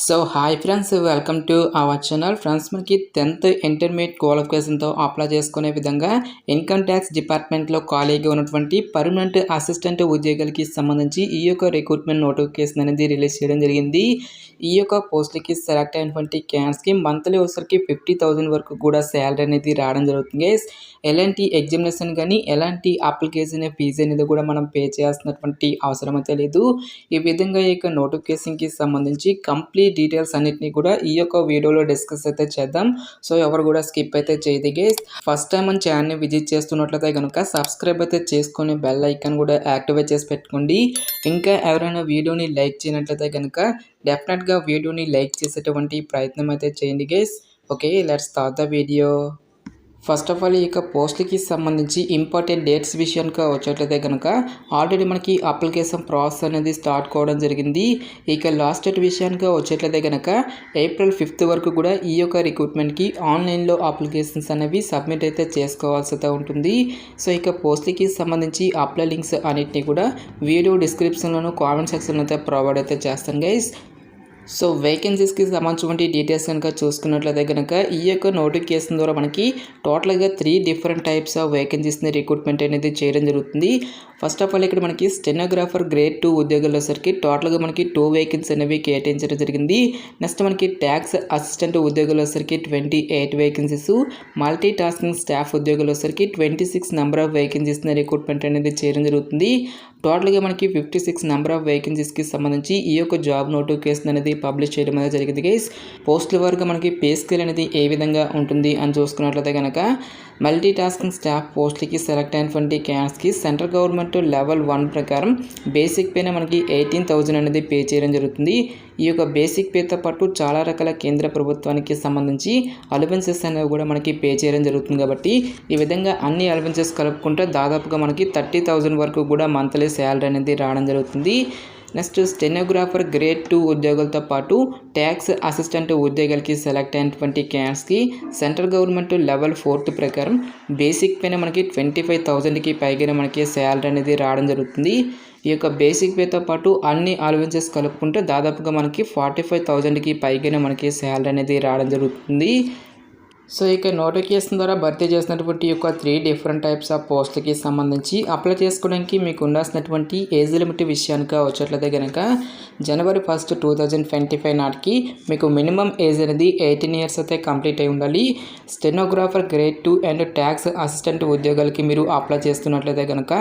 So hi friends, welcome to our channel. Friends, మనకి 10th intermediate క్వాలిఫికేషన్తో apply చేసుకునే విధంగా income tax డిపార్ట్మెంట్లో ఖాళీగా ఉన్నటువంటి పర్మనెంట్ అసిస్టెంట్ ఉద్యోగులకి సంబంధించి ఈ యొక్క రిక్రూట్మెంట్ నోటిఫికేషన్ అనేది రిలీజ్ చేయడం జరిగింది. ఈ యొక్క పోస్టులకి సెలెక్ట్ అయినటువంటి క్యాండిడేట్స్కి మంత్లీ వచ్చరికి 50,000 వరకు కూడా శాలరీ అనేది రావడం జరుగుతుంది. ఎలాంటి ఎగ్జామినేషన్ కానీ ఎలాంటి అప్లికేషన్ ఫీజు అనేది కూడా మనం పే చేయాల్సినటువంటి అవసరం అయితే లేదు. ఈ విధంగా ఈ యొక్క నోటిఫికేషన్కి సంబంధించి కంప్లీట్ డీటెయిల్స్ అన్నిటిని కూడా ఈ యొక్క వీడియోలో డిస్కస్ అయితే చేద్దాం. సో ఎవరు కూడా స్కిప్ అయితే చేయదు గైస్. ఫస్ట్ టైం మన ఛానల్ని విజిట్ చేస్తున్నట్లయితే కనుక సబ్స్క్రైబ్ అయితే చేసుకొని బెల్ ఐకాన్ కూడా యాక్టివేట్ చేసి పెట్టుకోండి. ఇంకా ఎవరైనా వీడియోని లైక్ చేయనట్లయితే కనుక డెఫినెట్గా వీడియోని లైక్ చేసేటువంటి ప్రయత్నం అయితే చేయండి guys. Okay, let's start the video. First of all ఈ యొక్క పోస్టులకి సంబంధించి ఇంపార్టెంట్ డేట్స్ విషయానికి వచ్చేట్లయితే కనుక ఆల్రెడీ మనకి అప్లికేషన్ ప్రాసెస్ అనేది స్టార్ట్ కావడం జరిగింది. ఇక లాస్ట్ డేట్ విషయానికి వచ్చేట్లయితే కనుక April 5th వరకు కూడా ఈ యొక్క రిక్రూట్మెంట్కి ఆన్లైన్లో అప్లికేషన్స్ అనేవి సబ్మిట్ అయితే చేసుకోవాల్సి అయితే ఉంటుంది. సో ఇక పోస్టులకి సంబంధించి అప్లై లింక్స్ అన్నిటిని కూడా వీడియో డిస్క్రిప్షన్లోను కామెంట్ సెక్షన్లో అయితే ప్రొవైడ్ అయితే చేస్తాను గైస్. సో వేకెన్సీస్కి సంబంధించిన డీటెయిల్స్ కనుక చూసుకున్నట్లయితే కనుక ఈ యొక్క నోటిఫికేషన్ ద్వారా మనకి టోటల్గా 3 డిఫరెంట్ టైప్స్ ఆఫ్ వేకెన్సీస్ని రిక్రూట్మెంట్ అనేది చేయడం జరుగుతుంది. ఫస్ట్ ఆఫ్ ఆల్ ఇక్కడ మనకి స్టెనోగ్రాఫర్ గ్రేడ్ 2 ఉద్యోగాల్లో సరికి టోటల్గా మనకి 2 వేకెన్సీ అనేవి కేటాయించడం జరిగింది. నెక్స్ట్ మనకి ట్యాక్స్ అసిస్టెంట్ ఉద్యోగాల్లో సరికి 28 వేకెన్సీస్, మల్టీ టాస్కింగ్ స్టాఫ్ ఉద్యోగాల్లో సరికి 26 నెంబర్ ఆఫ్ వేకెన్సీస్ని రిక్రూట్మెంట్ అనేది చేయడం జరుగుతుంది. టోటల్గా మనకి 56 నెంబర్ ఆఫ్ వేకెన్సీస్కి సంబంధించి ఈ యొక్క జాబ్ నోటిఫికేషన్ అనేది పబ్లిష్ చేయడం అనేది జరిగింది గైస్. పోస్టుల వరకు మనకి పే స్కేల్ అనేది ఏ విధంగా ఉంటుంది అని చూసుకున్నట్లయితే కనుక మల్టీ టాస్కింగ్ స్టాఫ్ పోస్టులకి సెలెక్ట్ అయినటువంటి క్యాండిడేట్స్కి సెంట్రల్ గవర్నమెంట్ లెవెల్ 1 ప్రకారం బేసిక్ పేనే మనకి 18,000 అనేది పే చేయడం జరుగుతుంది. ఈ యొక్క బేసిక్ పేతో పాటు చాలా రకాల కేంద్ర ప్రభుత్వానికి సంబంధించి అలవెన్సెస్ అనేవి కూడా మనకి పే చేయడం జరుగుతుంది. కాబట్టి ఈ విధంగా అన్ని అలవెన్సెస్ కలుపుకుంటే దాదాపుగా మనకి 30,000 వరకు కూడా మంత్లీ శాలరీ అనేది రావడం జరుగుతుంది. నెక్స్ట్ స్టెనోగ్రాఫర్ గ్రేడ్ 2 ఉద్యోగులతో పాటు ట్యాక్స్ అసిస్టెంట్ ఉద్యోగాలకి సెలెక్ట్ అయినటువంటి క్యాండిడేట్స్కి సెంట్రల్ గవర్నమెంట్ లెవెల్ 4 ప్రకారం బేసిక్ పైన మనకి 25,000కి పైగా మనకి శాలరీ అనేది రావడం జరుగుతుంది. ఈ యొక్క బేసిక్ పేతో పాటు అన్ని అలవెన్సెస్ కలుపుకుంటే దాదాపుగా మనకి 45,000కి పైగానే మనకి శాలరీ అనేది రావడం జరుగుతుంది. సో ఇక నోటిఫికేషన్ ద్వారా భర్తీ చేసినటువంటి యొక్క 3 డిఫరెంట్ టైప్స్ ఆఫ్ పోస్టులకి సంబంధించి అప్లై చేసుకోవడానికి మీకు ఉండాల్సినటువంటి ఏజ్ లిమిట్ విషయానికి వచ్చేట్లయితే కనుక January 1st, 2025 నాటికి మీకు మినిమం ఏజ్ అనేది 18 ఇయర్స్ అయితే కంప్లీట్ అయి ఉండాలి. Stenographer grade 2 and tax assistant ఉద్యోగాలకి మీరు అప్లై చేస్తున్నట్లయితే కనుక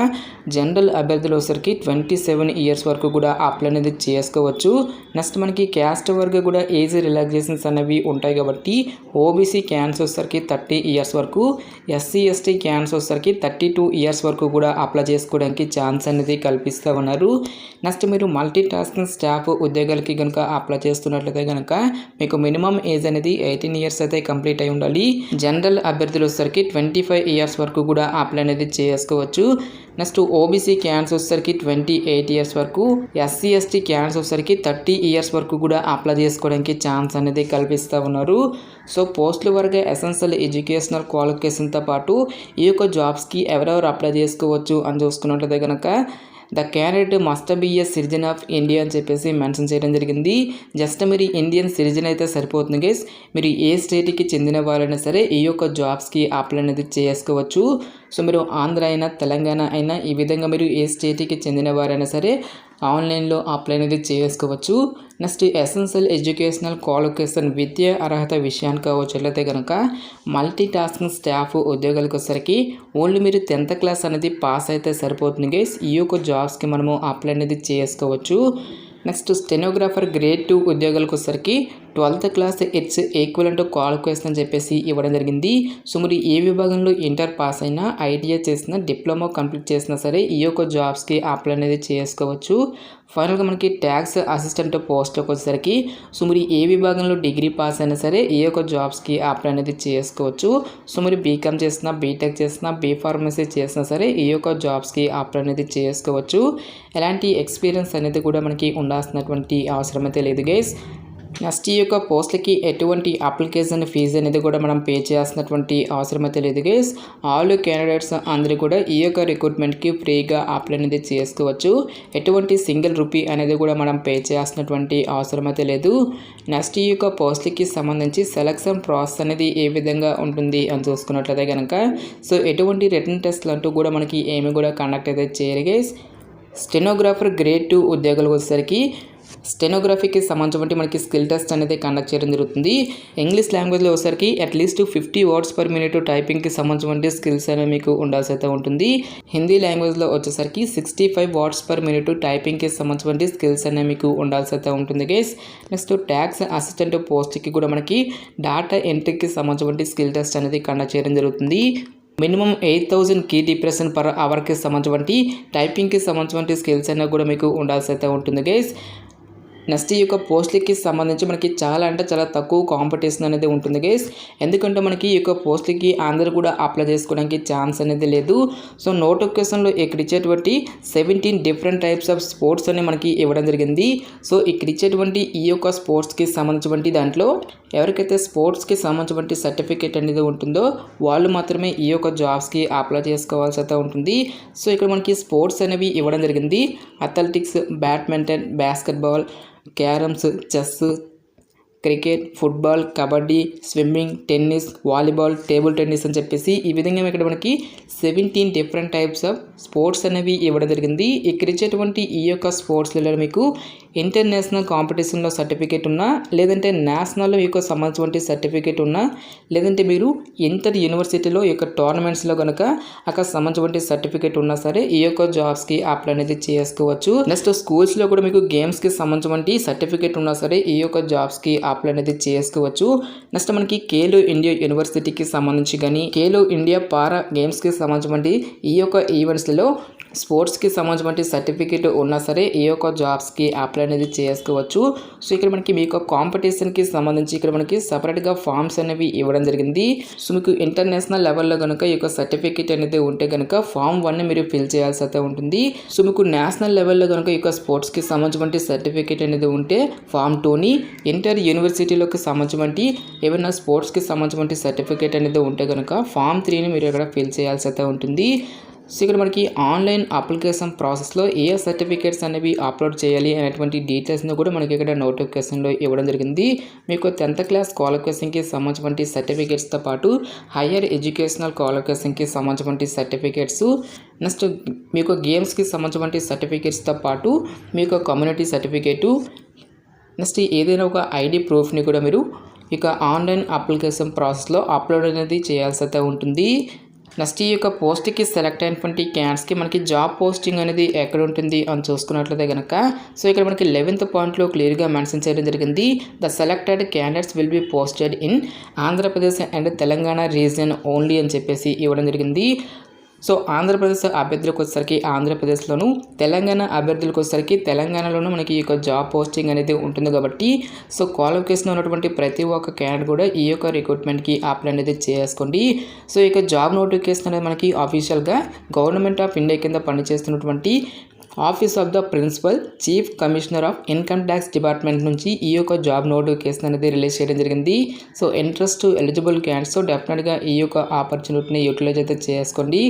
జనరల్ అభ్యర్థులు వచ్చరికి 27 ఇయర్స్ వరకు కూడా అప్లై అనేది చేసుకోవచ్చు. నెక్స్ట్ మనకి క్యాస్ట్ వరకు కూడా ఏజ్ రిలాక్సేషన్స్ అనేవి ఉంటాయి కాబట్టి ఓబీసీ క్యాన్స్ వచ్చరికి 30 ఇయర్స్ వరకు, ఎస్సీ ఎస్టీ క్యాన్స్ వచ్చరికి 32 ఇయర్స్ వరకు కూడా అప్లై చేసుకోవడానికి ఛాన్స్ అనేది కల్పిస్తూ ఉన్నారు. నెక్స్ట్ మీరు మల్టీ టాస్కింగ్ స్టాఫ్ ఉద్యోగాలకి కనుక అప్లై చేస్తున్నట్లయితే కనుక మీకు మినిమం ఏజ్ అనేది 18 ఇయర్స్ అయితే కంప్లీట్ అయి ఉండాలి. జనరల్ అభ్యర్థులు వచ్చరికి 25 ఇయర్స్ వరకు కూడా అప్లై అనేది చేసుకోవచ్చు. నెక్స్ట్ ఓబీసీ క్యాన్స్ వచ్చరికి 28 ఇయర్స్ వరకు, ఎస్సీ ఎస్టీ క్యాన్స్ వచ్చరికి 30 ఇయర్స్ వరకు కూడా అప్లై చేసుకోవడానికి ఛాన్స్ అనేది కల్పిస్తూ ఉన్నారు. సో పోస్టుల వరకు ఎసెన్షియల్ ఎడ్యుకేషనల్ క్వాలిఫికేషన్తో పాటు ఈ యొక్క జాబ్స్కి ఎవరెవరు అప్లై చేసుకోవచ్చు అని చూసుకున్నట్లయితే కనుక the candidate must be A citizen of India అని చెప్పేసి మెన్షన్ చేయడం జరిగింది. జస్ట్ మీరు ఇండియన్ సిటిజన్ అయితే సరిపోతుంది గైస్. మీరు ఏ స్టేట్కి చెందిన వాళ్ళైనా సరే ఈ యొక్క జాబ్స్కి అప్లై అనేది చేసుకోవచ్చు. సో మీరు ఆంధ్ర అయినా తెలంగాణ అయినా ఈ విధంగా మీరు ఏ స్టేట్కి చెందిన వారైనా సరే ఆన్లైన్లో అప్లై అనేది చేసుకోవచ్చు. నెక్స్ట్ ఎసెన్షియల్ ఎడ్యుకేషనల్ క్వాలిఫికేషన్ విద్యా అర్హత విషయానికి వచ్చేట్లయితే కనుక మల్టీ టాస్కింగ్ స్టాఫ్ ఉద్యోగాలకు వచ్చరికి ఓన్లీ మీరు 10th క్లాస్ అనేది పాస్ అయితే సరిపోతుంది గైస్. ఈ యొక్క జాబ్స్కి మనము అప్లై అనేది చేసుకోవచ్చు. నెక్స్ట్ స్టెనోగ్రాఫర్ గ్రేడ్ 2 ఉద్యోగాలకు వచ్చరికి 12th class it's equivalent qualification అని చెప్పేసి ఇవ్వడం జరిగింది. సో మీరు ఏ విభాగంలో ఇంటర్ పాస్ అయినా, ఐటీఐ చేసినా, డిప్లొమా కంప్లీట్ చేసినా సరే ఈ యొక్క జాబ్స్కి అప్లై అనేది చేసుకోవచ్చు. ఫైనల్గా మనకి ట్యాక్స్ అసిస్టెంట్ పోస్ట్కి వచ్చేసరికి సో మీరు ఏ విభాగంలో డిగ్రీ పాస్ అయినా సరే ఈ యొక్క జాబ్స్కి అప్లై అనేది చేసుకోవచ్చు. సో మీరు బీకామ్ చేసినా, బీటెక్ చేసినా, బీఫార్మసీ చేసినా సరే ఈ యొక్క జాబ్స్కి అప్లై అనేది చేసుకోవచ్చు. ఎలాంటి ఎక్స్పీరియన్స్ అనేది కూడా మనకి ఉండాల్సినటువంటి అవసరం అయితే లేదు గైస్. నెక్స్ట్ ఈ యొక్క పోస్ట్లకి ఎటువంటి అప్లికేషన్ ఫీజు అనేది కూడా మనం పే చేయాల్సినటువంటి అవసరం అయితే లేదు గైస్. ఆల్ క్యాండిడేట్స్ అందరూ కూడా ఈ యొక్క రిక్రూట్మెంట్కి ఫ్రీగా అప్లై అనేది చేసుకోవచ్చు. ఎటువంటి సింగిల్ రూపీ అనేది కూడా మనం పే చేయాల్సినటువంటి అవసరం అయితే లేదు. నెక్స్ట్ ఈ యొక్క పోస్ట్లకి సంబంధించి సెలక్షన్ ప్రాసెస్ అనేది ఏ విధంగా ఉంటుంది అని చూసుకున్నట్లయితే కనుక సో ఎటువంటి రిటర్న్ టెస్ట్లు అంటూ కూడా మనకి ఏమి కూడా కండక్ట్ అయితే చేయరు గైస్. స్టెనోగ్రాఫర్ గ్రేడ్ 2 ఉద్యోగాలకు వచ్చేసరికి స్టెనోగ్రఫీకి సంబంధించి మనకి స్కిల్ టెస్ట్ అనేది కండక్ట్ చేయడం జరుగుతుంది. ఇంగ్లీష్ లాంగ్వేజ్లో వచ్చేసరికి అట్లీస్ట్ 50 వర్డ్స్ పర్ మినిట్ టైపింగ్కి సంబంధించిన స్కిల్స్ అనేవి మీకు ఉండాల్సి అయితే ఉంటుంది. హిందీ లాంగ్వేజ్లో వచ్చేసరికి 65 వర్డ్స్ పర్ మినిట్ టైపింగ్కి సంబంధించిన స్కిల్స్ అనేవి మీకు ఉండాల్సి అయితే ఉంటుంది గైస్. నెక్స్ట్ ట్యాక్స్ అసిస్టెంట్ పోస్ట్కి కూడా మనకి డేటా ఎంట్రీకి సంబంధించిన స్కిల్ టెస్ట్ అనేది కండక్ట్ చేయడం జరుగుతుంది. మినిమం 8000 కీ డిప్రెషన్ పర్ అవర్కి సంబంధించి టైపింగ్కి సంబంధించిన స్కిల్స్ అనేవి కూడా మీకు ఉండాల్సి అయితే ఉంటుంది గైస్. నెక్స్ట్ ఈ యొక్క పోస్ట్లకి సంబంధించి మనకి చాలా తక్కువ కాంపిటీషన్ అనేది ఉంటుంది గైస్. ఎందుకంటే మనకి ఈ యొక్క పోస్ట్లకి అందరూ కూడా అప్లై చేసుకోవడానికి ఛాన్స్ అనేది లేదు. సో నోటిఫికేషన్లో ఇక్కడ ఇచ్చేటువంటి 17 డిఫరెంట్ టైప్స్ ఆఫ్ స్పోర్ట్స్ అని మనకి ఇవ్వడం జరిగింది. సో ఇక్కడ ఇచ్చేటువంటి ఈ యొక్క స్పోర్ట్స్కి సంబంధించిన దాంట్లో ఎవరికైతే స్పోర్ట్స్కి సంబంధించిన సర్టిఫికేట్ అనేది ఉంటుందో వాళ్ళు మాత్రమే ఈ యొక్క జాబ్స్కి అప్లై చేసుకోవాల్సి అయితే ఉంటుంది. సో ఇక్కడ మనకి స్పోర్ట్స్ అనేవి ఇవ్వడం జరిగింది. Athletics, badminton, basketball, carroms, chess, cricket, football, kabaddi, swimming, tennis, volleyball, table tennis అని చెప్పేసి ఈ విధంగా ఇక్కడ మనకి 17 డిఫరెంట్ టైప్స్ ఆఫ్ స్పోర్ట్స్ అనేవి ఇవ్వడం జరిగింది. ఇక్కడ ఇచ్చేటువంటి ఈ యొక్క స్పోర్ట్స్లలో మీకు ఇంటర్నేషనల్ కాంపిటీషన్లో సర్టిఫికేట్ ఉన్నా, లేదంటే నేషనల్లో మీకు సంబంధించిన సర్టిఫికేట్ ఉన్నా, లేదంటే మీరు ఇంటర్ యూనివర్సిటీలో ఈ యొక్క టోర్నమెంట్స్లో కనుక అక్కడ సంబంధించిన సర్టిఫికేట్ ఉన్నా సరే ఈ యొక్క జాబ్స్కి అప్లై అనేది చేసుకోవచ్చు. నెక్స్ట్ స్కూల్స్లో కూడా మీకు గేమ్స్కి సంబంధించిన సర్టిఫికేట్ ఉన్నా సరే ఈ యొక్క జాబ్స్కి అప్లై అనేది చేసుకోవచ్చు. నెక్స్ట్ మనకి ఖేలో ఇండియా యూనివర్సిటీకి సంబంధించి కానీ ఖేలో ఇండియా పారా గేమ్స్కి సంబంధించి ఈ యొక్క ఈవెంట్స్లో స్పోర్ట్స్కి సంబంధించిన సర్టిఫికేట్ ఉన్నా సరే ఈ యొక్క జాబ్స్కి అప్లై అనేది చేసుకోవచ్చు. సో ఇక్కడ మనకి మీకు కాంపిటీషన్కి సంబంధించి ఇక్కడ మనకి సపరేట్గా ఫామ్స్ అనేవి ఇవ్వడం జరిగింది. సో మీకు ఇంటర్నేషనల్ లెవెల్లో కనుక ఈ యొక్క సర్టిఫికేట్ అనేది ఉంటే కనుక ఫామ్ 1 మీరు ఫిల్ చేయాల్సి అయితే ఉంటుంది. సో మీకు నేషనల్ లెవెల్లో కనుక ఈ యొక్క స్పోర్ట్స్కి సంబంధించిన సర్టిఫికేట్ అనేది ఉంటే ఫామ్ 2ని, ఇంటర్ యూనివర్సిటీలోకి సంబంధించి ఏమైనా స్పోర్ట్స్కి సంబంధించిన సర్టిఫికేట్ అనేది ఉంటే కనుక ఫామ్ 3ని మీరు ఇక్కడ ఫిల్ చేయాల్సి అయితే ఉంటుంది. సో ఇక్కడ మనకి ఆన్లైన్ అప్లికేషన్ ప్రాసెస్లో ఏ సర్టిఫికేట్స్ అనేవి అప్లోడ్ చేయాలి అనేటువంటి డీటెయిల్స్ని కూడా మనకి ఇక్కడ నోటిఫికేషన్లో ఇవ్వడం జరిగింది. మీకు 10th క్లాస్ క్వాలిఫికేషన్కి సంబంధించిన సర్టిఫికేట్స్తో పాటు హయ్యర్ ఎడ్యుకేషనల్ క్వాలిఫికేషన్కి సంబంధించిన సర్టిఫికేట్స్, నెక్స్ట్ మీకు గేమ్స్కి సంబంధించిన సర్టిఫికేట్స్తో పాటు మీకు కమ్యూనిటీ సర్టిఫికేటు, నెక్స్ట్ ఏదైనా ఒక ఐడి ప్రూఫ్ని కూడా మీరు ఇక ఆన్లైన్ అప్లికేషన్ ప్రాసెస్లో అప్లోడ్ అనేది చేయాల్సి అయితే ఉంటుంది. నెక్స్ట్ ఈ యొక్క పోస్ట్కి సెలెక్ట్ అయినటువంటి క్యాండిడేట్స్కి మనకి జాబ్ పోస్టింగ్ అనేది ఎక్కడ ఉంటుంది అని చూసుకున్నట్లయితే కనుక సో ఇక్కడ మనకి 11th పాయింట్లో క్లియర్గా మెన్షన్ చేయడం జరిగింది. The selected candidates will be posted in Andhra Pradesh and Telangana region only అని చెప్పేసి ఇవ్వడం జరిగింది. సో ఆంధ్రప్రదేశ్ అభ్యర్థులకు వచ్చేసరికి ఆంధ్రప్రదేశ్లోను, తెలంగాణ అభ్యర్థులకు వచ్చేసరికి తెలంగాణలోనూ మనకి ఈ యొక్క జాబ్ పోస్టింగ్ అనేది ఉంటుంది కాబట్టి సో క్వాలిఫికేషన్ ఉన్నటువంటి ప్రతి ఒక్క క్యాండిడేట్ కూడా ఈ యొక్క రిక్రూట్మెంట్కి అప్లై అనేది చేసుకోండి. సో ఈ యొక్క జాబ్ నోటిఫికేషన్ అనేది మనకి అఫీషియల్గా గవర్నమెంట్ ఆఫ్ ఇండియా కింద పనిచేస్తున్నటువంటి office of the principal chief commissioner of income tax department నుంచి ఈ యొక్క జాబ్ నోటిఫికేషన్ అనేది రిలీజ్ చేయడం జరిగింది. సో ఇంట్రెస్ట్ ఎలిజిబుల్ క్యాండిడేట్స్ డెఫినెట్గా ఈ యొక్క ఆపర్చునిటీని యూటిలైజ్ అయితే చేసుకోండి.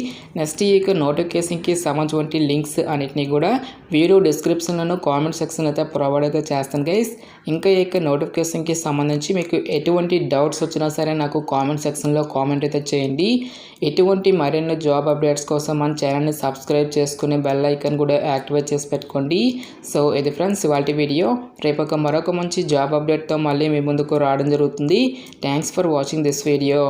నెక్స్ట్ ఈ యొక్క నోటిఫికేషన్కి సంబంధించిన లింక్స్ అన్నిటినీ కూడా వీడియో డిస్క్రిప్షన్లో కామెంట్ సెక్షన్ అయితే ప్రొవైడ్ అయితే చేస్తాను గైస్. ఇంకా ఈ యొక్క నోటిఫికేషన్కి సంబంధించి మీకు ఎటువంటి డౌట్స్ వచ్చినా సరే నాకు కామెంట్ సెక్షన్లో కామెంట్ అయితే చేయండి. ఎటువంటి మరిన్ని జాబ్ అప్డేట్స్ కోసం మన ఛానల్ని సబ్స్క్రైబ్ చేసుకుని బెల్ ఐకాన్ కూడా యాక్టివేట్ చేసి పెట్టుకోండి. సో ఇది ఫ్రెండ్స్ ఇవాల్టి వీడియో. రేపు మరొక మంచి జాబ్ అప్డేట్తో మళ్ళీ మీ ముందుకు రావడం జరుగుతుంది. Thanks for watching this video.